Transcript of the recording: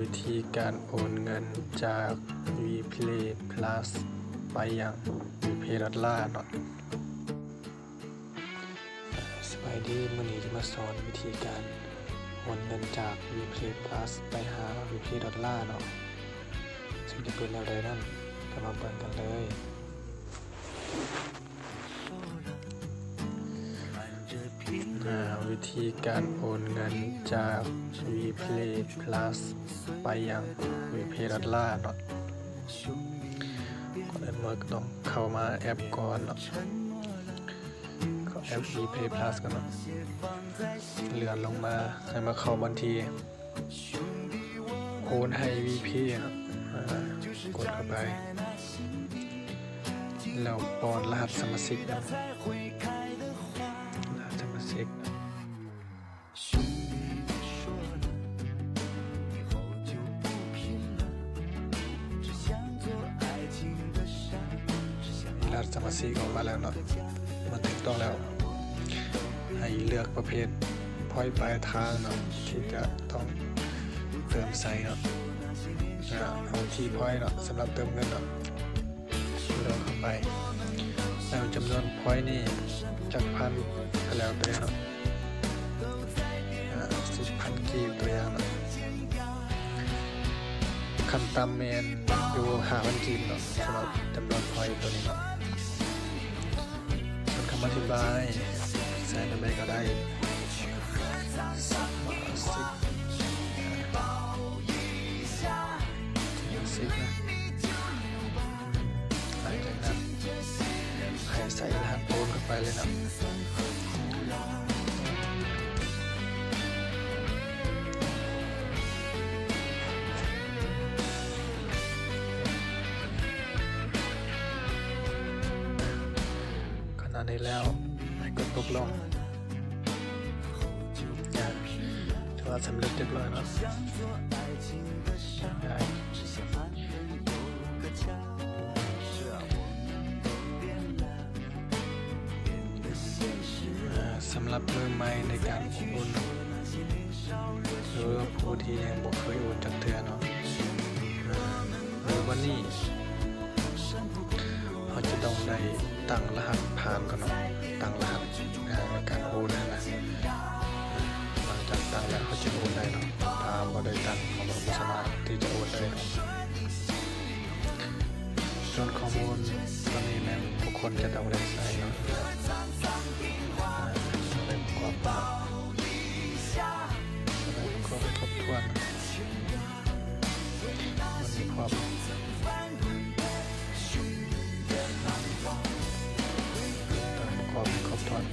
วิธีการโอนเงินจาก Vplay Plus ไปยัง Vplay Dollar เนาะสบายดีมื้อนี้จะมาสอนวิธีการโอนเงินจาก Vplay Plus ไปหา Vplay Dollar เนาะซึ่งจะเป็นแนวใดนั้นก็มาเบิ่งกันเลยวิธีการโอนเงินจาก Vplay Plus ไปยัง Vplay Dollar เนาะก่อนอื่นเราต้องเข้ามาแอปก่อนเนาะเข้าแอป Vplay Plus กันเนาะเลื่อนลงมาให้มาเข้าบัญชีโอนให้ Vplay เนาะกดเข้าไปแล้วป้อนรหัสสมาชิกนะรหัสสมาชิกรหัสสมาชิกออกมาแล้วเนาะมันถูกต้องแล้วให้เลือกประเภทพอยต์ปลายทางเนาะที่จะต้องเติมใส่เนาะเอาที่พอยต์เนาะสำหรับเติมเงินเนาะเลือกเข้าไปแล้วจำนวนพอยต์นี่จากพันก็แล้วแต่เนาะ10,000 กีบตัวอย่างเนาะขั้นต่ำเมนอยู่5,000 กีบเนาะสำหรับจำนวนพอยต์ตัวนี้เนาะส่วนคำอธิบายใส่ไปก็ได้10นะหลังจากนั้นให้ใส่รหัสโอนเข้าไปเลยนะขณะนี้แล้วให้กดตกลงถือว่าสำเร็จเรียบร้อยแล้วได้สำหรับมือใหม่ในการโอนหรือผู้ที่ยังบ่เคยโอนจักเทื่อเนาะหรือวันนี้เขาจะต้องได้ตั้งรหัสผ่านกันเนาะตั้งรหัสในการโอนนะหลังจากตั้งแล้วเขาจะโอนได้เนาะถ้าบ่ได้ตั้งเขาบ่สามารถที่จะโอนได้เนาะส่วนข้อมูลตอนนี้แม่นทุกคนจะต้องได้ใส่เนาะครบถ้วนมันมีความครบถ้วน